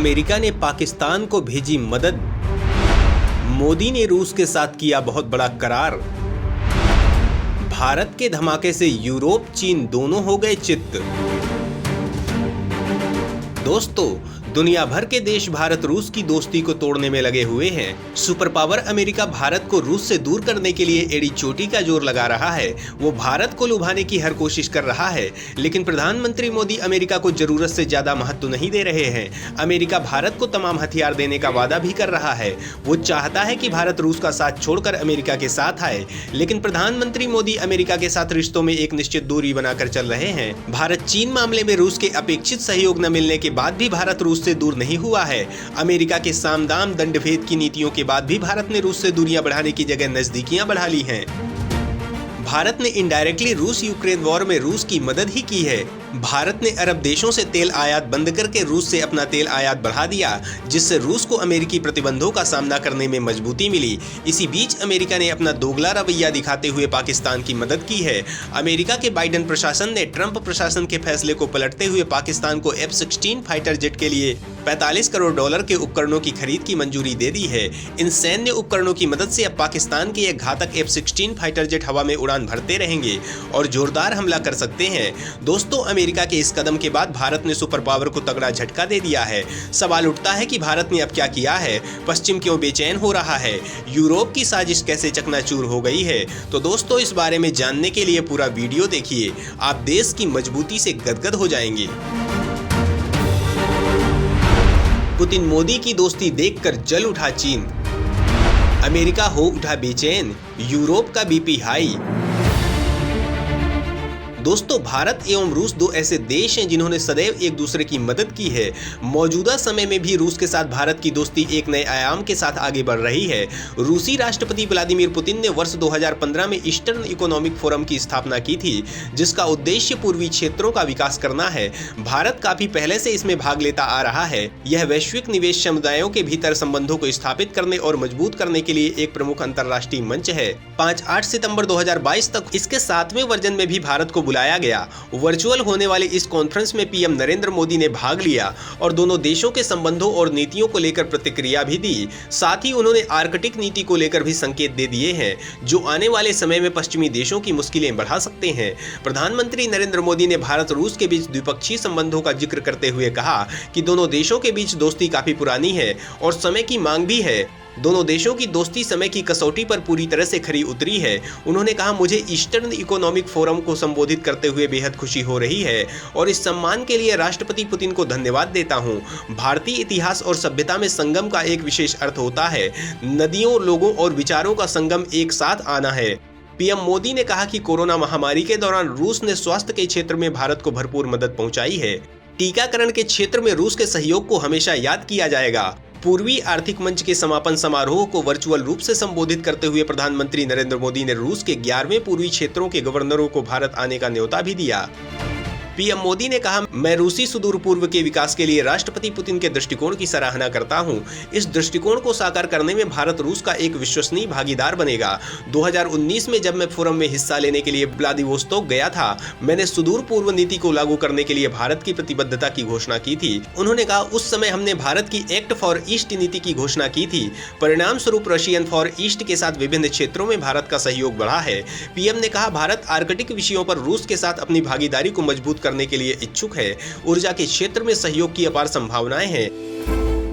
America ने पाकिस्तान को भेजी मदद। मोदी ने रूस के साथ किया बहुत बड़ा करार। भारत के धमाके से यूरोप, चीन दोनों हो गए चित्त। दोस्तों, दुनिया भर के देश भारत रूस की दोस्ती को तोड़ने में लगे हुए हैं। सुपर पावर अमेरिका भारत को रूस से दूर करने के लिए एड़ी चोटी का जोर लगा रहा है। वो भारत को लुभाने की हर कोशिश कर रहा है, लेकिन प्रधानमंत्री मोदी अमेरिका को जरूरत से ज्यादा महत्व नहीं दे रहे हैं। अमेरिका भारत को तमाम हथियार देने का वादा भी कर रहा है। वो चाहता है कि भारत रूस का साथ छोड़कर अमेरिका के साथ आए, लेकिन प्रधानमंत्री मोदी अमेरिका के साथ रिश्तों में एक निश्चित दूरी बनाकर चल रहे हैं। भारत चीन मामले में रूस के अपेक्षित सहयोग न मिलने के बाद भी भारत रूस से दूर नहीं हुआ है। अमेरिका के साम-दाम दंड-भेद की नीतियों के बाद भी भारत ने रूस से दूरियां बढ़ाने की जगह नजदीकियां बढ़ा ली हैं। भारत ने इनडायरेक्टली रूस यूक्रेन वॉर में रूस की मदद ही की है। भारत ने अरब देशों से तेल आयात बंद करके रूस से अपना तेल आयात बढ़ा दिया, जिससे रूस को अमेरिकी प्रतिबंधों का सामना करने में मजबूती मिली। इसी बीच अमेरिका ने अपना दोगला रवैया दिखाते हुए पाकिस्तान की मदद की है। अमेरिका के बाइडेन प्रशासन ने ट्रंप प्रशासन के फैसले को पलटते हुए पाकिस्तान को F-16 फाइटर जेट के लिए $45 करोड़ के उपकरणों की खरीद की मंजूरी दे दी है। इन सैन्य उपकरणों की मदद से अब पाकिस्तान के एक घातक F-16 फाइटर जेट हवा में उड़ान भरते रहेंगे और जोरदार हमला कर सकते हैं। दोस्तों, अमेरिका के इस कदम के बाद भारत ने सुपर पावर को तगड़ा झटका दे दिया है। सवाल उठता है कि भारत ने अब क्या किया है? पश्चिम क्यों बेचैन हो रहा है? यूरोप की साजिश कैसे चकनाचूर हो गई है? तो दोस्तों, इस बारे में जानने के लिए पूरा वीडियो देखिए। आप देश की मजबूती से गदगद हो जाएंगे। पुतिन मोदी की दोस्ती देखकर जल उठा चीन। अमेरिका हो उठा बेचैन, यूरोप का बीपी हाई। दोस्तों, भारत एवं रूस दो ऐसे देश हैं जिन्होंने सदैव एक दूसरे की मदद की है। मौजूदा समय में भी रूस के साथ भारत की दोस्ती एक नए आयाम के साथ आगे बढ़ रही है। रूसी राष्ट्रपति व्लादिमीर पुतिन ने वर्ष 2015 में ईस्टर्न इकोनॉमिक फोरम की स्थापना की थी, जिसका उद्देश्य पूर्वी क्षेत्रों का विकास करना है। भारत काफी पहले से इसमें भाग लेता आ रहा है। यह वैश्विक निवेश समुदायों के भीतर संबंधों को स्थापित करने और मजबूत करने के लिए एक प्रमुख अंतर्राष्ट्रीय मंच है। 5-8 सितंबर 2022 तक इसके 7वें वर्जन में भी भारत को बुलाया गया। वर्चुअल होने वाले इस कॉन्फ्रेंस में पीएम नरेंद्र मोदी ने भाग लिया और दोनों देशों के संबंधों और नीतियों को लेकर प्रतिक्रिया भी दी। साथ ही उन्होंने आर्कटिक नीति को लेकर भी संकेत दे दिए हैं, जो आने वाले समय में पश्चिमी देशों की मुश्किलें बढ़ा सकते हैं। प्रधानमंत्री नरेंद्र मोदी ने भारत रूस के बीच द्विपक्षीय संबंधों का जिक्र करते हुए कहा कि दोनों देशों के बीच दोस्ती काफी पुरानी है और समय की मांग भी है। दोनों देशों की दोस्ती समय की कसौटी पर पूरी तरह से खरी उतरी है। उन्होंने कहा, मुझे ईस्टर्न इकोनॉमिक फोरम को संबोधित करते हुए बेहद खुशी हो रही है और इस सम्मान के लिए राष्ट्रपति पुतिन को धन्यवाद देता हूं। भारतीय इतिहास और सभ्यता में संगम का एक विशेष अर्थ होता है। नदियों, लोगों और विचारों का संगम एक साथ आना है। पीएम मोदी ने कहा कि कोरोना महामारी के दौरान रूस ने स्वास्थ्य के क्षेत्र में भारत को भरपूर मदद पहुंचाई है। टीकाकरण के क्षेत्र में रूस के सहयोग को हमेशा याद किया जाएगा। पूर्वी आर्थिक मंच के समापन समारोह को वर्चुअल रूप से संबोधित करते हुए प्रधानमंत्री नरेंद्र मोदी ने रूस के 11वें पूर्वी क्षेत्रों के गवर्नरों को भारत आने का न्योता भी दिया। पीएम मोदी ने कहा, मैं रूसी सुदूर पूर्व के विकास के लिए राष्ट्रपति पुतिन के दृष्टिकोण की सराहना करता हूं। इस दृष्टिकोण को साकार करने में भारत रूस का एक विश्वसनीय भागीदार बनेगा। 2019 में जब मैं फोरम में हिस्सा लेने के लिए व्लादिवोस्तोक गया था, मैंने सुदूर पूर्व नीति को लागू करने के लिए भारत की प्रतिबद्धता की घोषणा की थी। उन्होंने कहा, उस समय हमने भारत की एक्ट फॉर ईस्ट नीति की घोषणा की थी। परिणाम स्वरूप रशियन फॉर ईस्ट के साथ विभिन्न क्षेत्रों में भारत का सहयोग बढ़ा है। पीएम ने कहा, भारत आर्कटिक विषयों पर रूस के साथ अपनी भागीदारी को मजबूत करने के लिए इच्छुक है। ऊर्जा के क्षेत्र में सहयोग की अपार संभावनाएं हैं।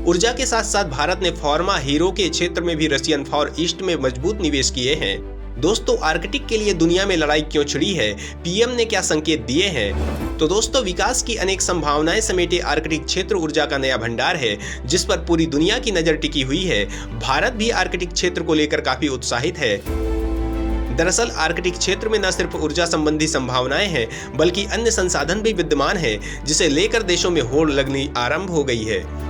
ऊर्जा के साथ साथ भारत ने फार्मा, हीरो के क्षेत्र में भी रशियन फॉर ईस्ट में मजबूत निवेश किए हैं। दोस्तों, आर्कटिक के लिए दुनिया में लड़ाई क्यों छिड़ी है? पीएम ने क्या संकेत दिए हैं? तो दोस्तों, विकास की अनेक संभावनाएं समेटे आर्कटिक क्षेत्र ऊर्जा का नया भंडार है, जिस पर पूरी दुनिया की नजर टिकी हुई है। भारत भी आर्कटिक क्षेत्र को लेकर काफी उत्साहित है। दरअसल आर्कटिक क्षेत्र में न सिर्फ ऊर्जा संबंधी संभावनाएं हैं, बल्कि अन्य संसाधन भी विद्यमान हैं, जिसे लेकर देशों में होड़ लगनी आरंभ हो गई है।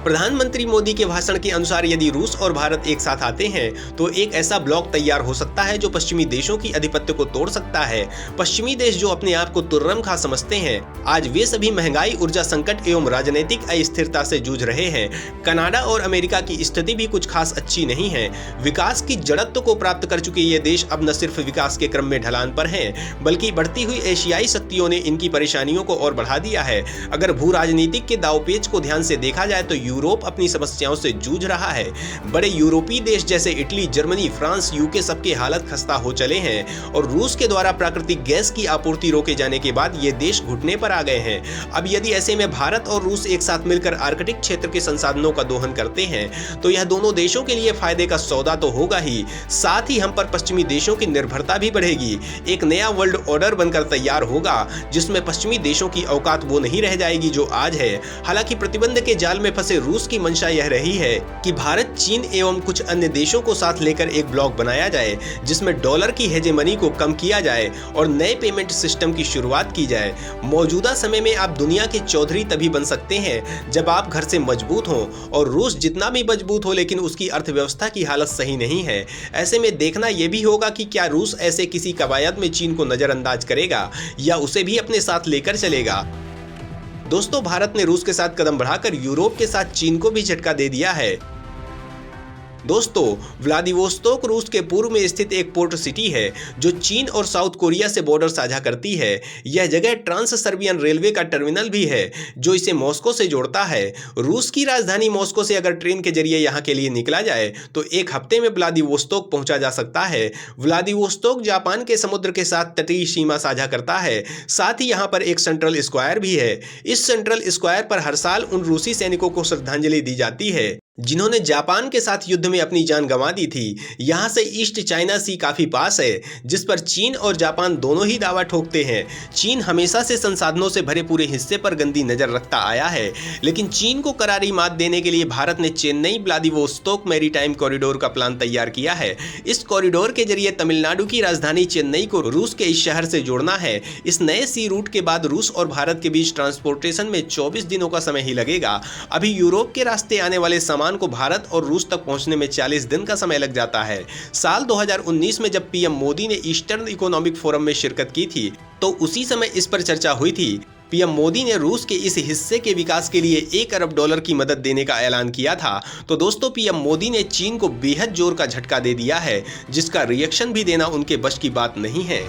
प्रधानमंत्री मोदी के भाषण के अनुसार यदि रूस और भारत एक साथ आते हैं तो एक ऐसा ब्लॉक तैयार हो सकता है जो पश्चिमी देशों की आधिपत्य को तोड़ सकता है। पश्चिमी देश जो अपने आप को तुर्रम खा समझते हैं, आज वे सभी महंगाई, ऊर्जा संकट एवं राजनीतिक अस्थिरता से जूझ रहे हैं। कनाडा और अमेरिका की स्थिति भी कुछ खास अच्छी नहीं है। विकास की जड़त्व को प्राप्त कर चुके ये देश अब न सिर्फ विकास के क्रम में ढलान पर हैं, बल्कि बढ़ती हुई एशियाई शक्तियों ने इनकी परेशानियों को और बढ़ा दिया है। अगर भू राजनीतिक के दांवपेच को ध्यान से देखा जाए तो यूरोप अपनी समस्याओं से जूझ रहा है। बड़े यूरोपीय देश जैसे इटली, जर्मनी, फ्रांस, यूके सबके हालत खस्ता हो चले हैं और रूस के द्वारा प्राकृतिक गैस की आपूर्ति रोके जाने के बाद ये देश घुटने पर आ गए हैं। अब यदि ऐसे में भारत और रूस एक साथ मिलकर आर्कटिक क्षेत्र के संसाधनों का दोहन करते हैं तो यह दोनों देशों के लिए फायदे का सौदा तो होगा ही, साथ ही हम पर पश्चिमी देशों की निर्भरता भी बढ़ेगी। एक नया वर्ल्ड ऑर्डर बनकर तैयार होगा जिसमें पश्चिमी देशों की औकात वो नहीं रह जाएगी जो आज है। हालांकि प्रतिबंध के जाल में फंसे रूस की मंशा यह रही है कि भारत, चीन एवं कुछ अन्य देशों को साथ लेकर एक ब्लॉक बनाया जाए जिसमें डॉलर की हेजेमनी को कम किया जाए और नए पेमेंट सिस्टम की शुरुआत की जाए। मौजूदा समय में आप दुनिया के चौधरी तभी बन सकते हैं जब आप घर से मजबूत हों, और रूस जितना भी मजबूत हो लेकिन उसकी अर्थव्यवस्था की हालत सही नहीं है। ऐसे में देखना यह भी होगा कि क्या रूस ऐसे किसी कवायद में चीन को नजरअंदाज करेगा या उसे भी अपने साथ लेकर चलेगा। दोस्तों, भारत ने रूस के साथ कदम बढ़ाकर यूरोप के साथ चीन को भी झटका दे दिया है। दोस्तों, व्लादिवोस्तोक रूस के पूर्व में स्थित एक पोर्ट सिटी है जो चीन और साउथ कोरिया से बॉर्डर साझा करती है। यह जगह ट्रांस सर्बियन रेलवे का टर्मिनल भी है जो इसे मॉस्को से जोड़ता है। रूस की राजधानी मॉस्को से अगर ट्रेन के जरिए यहाँ के लिए निकला जाए तो एक हफ्ते में व्लादिवोस्तोक पहुंचा जा सकता है। व्लादिवोस्तोक जापान के समुद्र के साथ तटीय सीमा साझा करता है। साथ ही यहाँ पर एक सेंट्रल स्क्वायर भी है। इस सेंट्रल स्क्वायर पर हर साल उन रूसी सैनिकों को श्रद्धांजलि दी जाती है जिन्होंने जापान के साथ युद्ध में अपनी जान गंवा दी थी। यहाँ से ईस्ट चाइना सी काफी पास है जिस पर चीन और जापान दोनों ही दावा ठोकते हैं। चीन हमेशा से संसाधनों से भरे पूरे हिस्से पर गंदी नजर रखता आया है, लेकिन चीन को करारी मात देने के लिए भारत ने चेन्नई व्लादिवोस्तोक मैरीटाइम कॉरिडोर का प्लान तैयार किया है। इस कॉरिडोर के जरिए तमिलनाडु की राजधानी चेन्नई को रूस के इस शहर से जोड़ना है। इस नए सी रूट के बाद रूस और भारत के बीच ट्रांसपोर्टेशन में 24 दिनों का समय ही लगेगा। अभी यूरोप के रास्ते आने वाले को भारत और रूस तक पहुंचने में 40 दिन का समय लग जाता है। साल 2019 में जब पीएम मोदी ने ईस्टर्न इकोनॉमिक फोरम में शिरकत की थी तो उसी समय इस पर चर्चा हुई थी। पीएम मोदी ने रूस के इस हिस्से के विकास के लिए $1 अरब की मदद देने का ऐलान किया था। तो दोस्तों, पीएम मोदी ने चीन को बेहद जोर का झटका दे दिया है जिसका रिएक्शन भी देना उनके बस की बात नहीं है।